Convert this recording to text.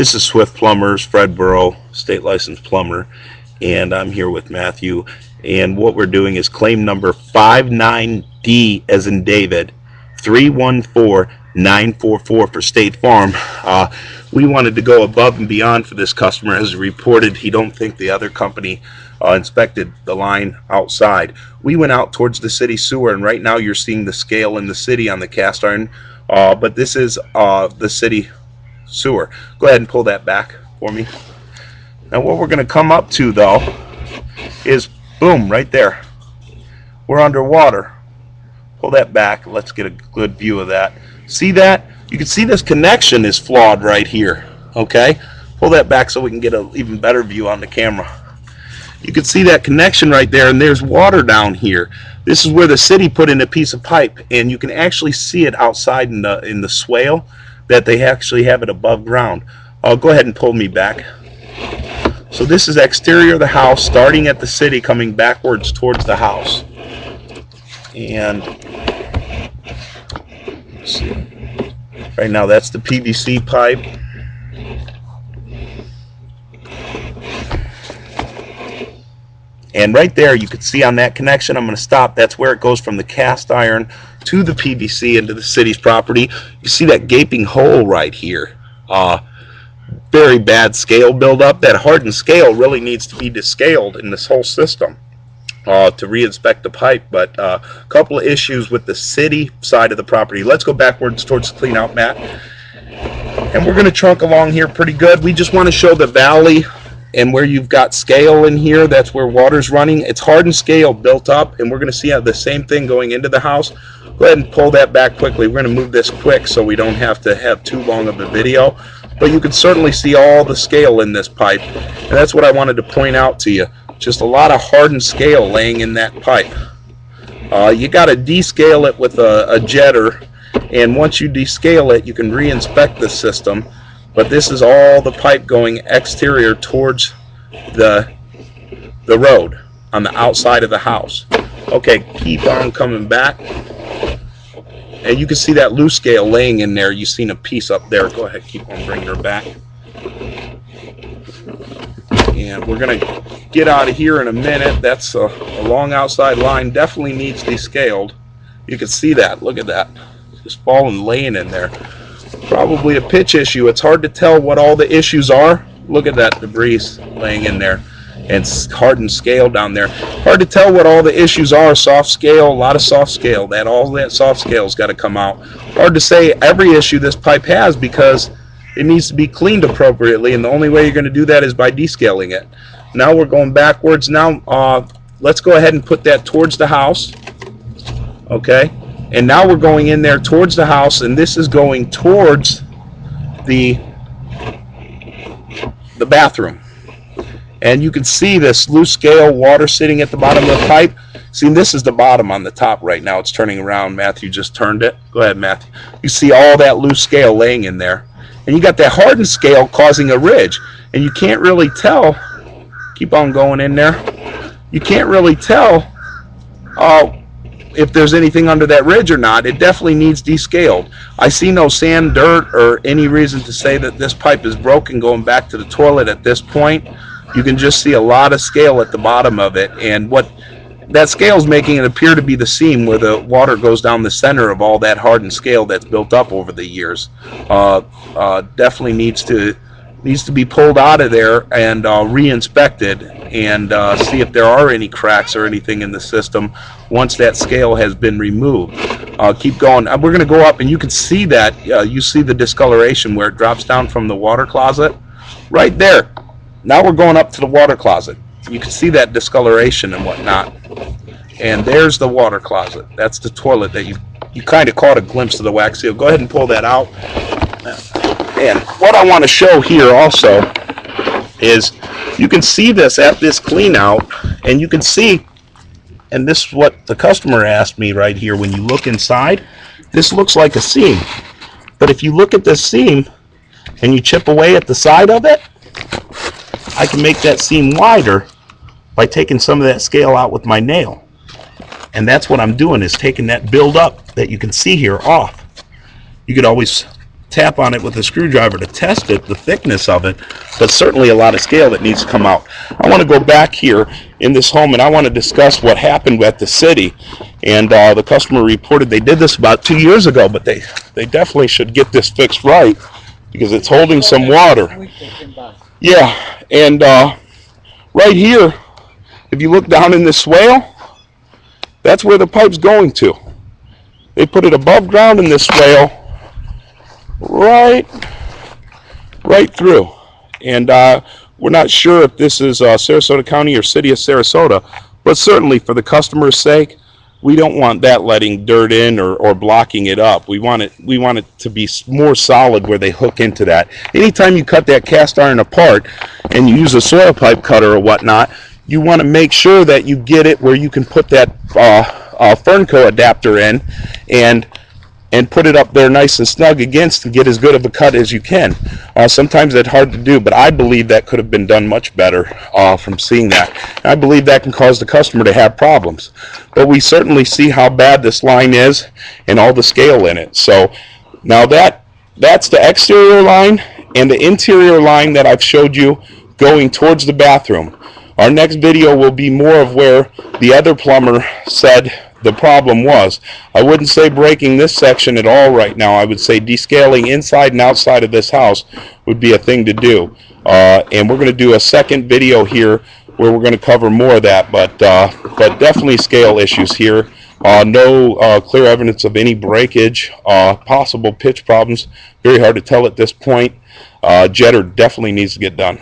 This is Swift Plumbers, Fred Burrow, state licensed plumber, and I'm here with Matthew. And what we're doing is claim number 59D as in David, 314944 for State Farm. We wanted to go above and beyond for this customer. As reported, he don't think the other company inspected the line outside. We went out towards the city sewer, and right now you're seeing the scale in the city on the cast iron, but this is the city sewer. Go ahead and pull that back for me. Now what we're going to come up to though is boom, right there, we're underwater. Pull that back, let's get a good view of that. See that? You can see this connection is flawed right here. Okay, pull that back so we can get an even better view on the camera. You can see that connection right there, and there's water down here. This is where the city put in a piece of pipe, and you can actually see it outside in the swale, that they actually have it above ground. Go ahead and pull me back. So this is exterior of the house, starting at the city, coming backwards towards the house. And let's see. Right now that's the PVC pipe. And right there you can see on that connection, I'm going to stop, that's where it goes from the cast iron to the PVC into the city's property. You see that gaping hole right here. Very bad scale buildup. That hardened scale really needs to be descaled in this whole system to re-inspect the pipe. But a couple of issues with the city side of the property. Let's go backwards towards the clean out mat. And we're going to trunk along here pretty good. We just want to show the valley and where you've got scale in here. That's where water's running. It's hardened scale built up, and we're going to see the same thing going into the house. Go ahead and pull that back quickly. We're going to move this quick so we don't have to have too long of a video. But you can certainly see all the scale in this pipe, and that's what I wanted to point out to you. Just a lot of hardened scale laying in that pipe. You got to descale it with a jetter, and once you descale it, you can re-inspect the system. But this is all the pipe going exterior towards the road on the outside of the house. Okay, keep on coming back. And you can see that loose scale laying in there. You've seen a piece up there. Go ahead, keep on bringing her back. And we're going to get out of here in a minute. That's a long outside line. Definitely needs descaled. You can see that. Look at that. Just falling, laying in there. Probably a pitch issue. It's hard to tell what all the issues are. Look at that debris laying in there. And hardened scale down there. Hard to tell what all the issues are. Soft scale, a lot of soft scale. All that soft scale's got to come out. Hard to say every issue this pipe has because it needs to be cleaned appropriately, and the only way you're going to do that is by descaling it. Now we're going backwards. Now let's go ahead and put that towards the house. Okay, and now we're going in there towards the house, and this is going towards the bathroom. And you can see this loose scale water sitting at the bottom of the pipe. See, this is the bottom on the top right now. It's turning around. Matthew just turned it. Go ahead, Matthew. You see all that loose scale laying in there. And you got that hardened scale causing a ridge. And you can't really tell. Keep on going in there. You can't really tell if there's anything under that ridge or not. It definitely needs descaled. I see no sand, dirt, or any reason to say that this pipe is broken going back to the toilet at this point. You can just see a lot of scale at the bottom of it, and what that scale is making it appear to be the seam where the water goes down the center of all that hardened scale that's built up over the years. Definitely needs to be pulled out of there and re-inspected and see if there are any cracks or anything in the system once that scale has been removed. Keep going. We're going to go up, and you can see that. You see the discoloration where it drops down from the water closet right there. Now we're going up to the water closet. You can see that discoloration and whatnot. And there's the water closet. That's the toilet that you kind of caught a glimpse of the wax seal. Go ahead and pull that out. And what I want to show here also is you can see this at this clean out, and you can see, and this is what the customer asked me right here, when you look inside, this looks like a seam. But if you look at this seam and you chip away at the side of it, I can make that seam wider by taking some of that scale out with my nail. And that's what I'm doing, is taking that build up that you can see here off. You could always tap on it with a screwdriver to test it, the thickness of it, but certainly a lot of scale that needs to come out. I want to go back here in this home, and I want to discuss what happened at the city. And the customer reported they did this about 2 years ago, but they definitely should get this fixed right because it's holding some water. Yeah, and right here, if you look down in this swale, that's where the pipe's going to. They put it above ground in this swale, right through. And we're not sure if this is Sarasota County or City of Sarasota, but certainly for the customer's sake, we don't want that letting dirt in or blocking it up. We want it to be more solid where they hook into that. Anytime you cut that cast iron apart and you use a soil pipe cutter or whatnot, you want to make sure that you get it where you can put that Fernco adapter in and put it up there nice and snug against and get as good of a cut as you can. Sometimes that's hard to do, but I believe that could have been done much better from seeing that. And I believe that can cause the customer to have problems. But we certainly see how bad this line is and all the scale in it. So now that's the exterior line and the interior line that I've showed you going towards the bathroom. Our next video will be more of where the other plumber said the problem was. I wouldn't say breaking this section at all right now. I would say descaling inside and outside of this house would be a thing to do. And we're going to do a second video here where we're going to cover more of that, but definitely scale issues here. No clear evidence of any breakage, possible pitch problems. Very hard to tell at this point. Jetter definitely needs to get done.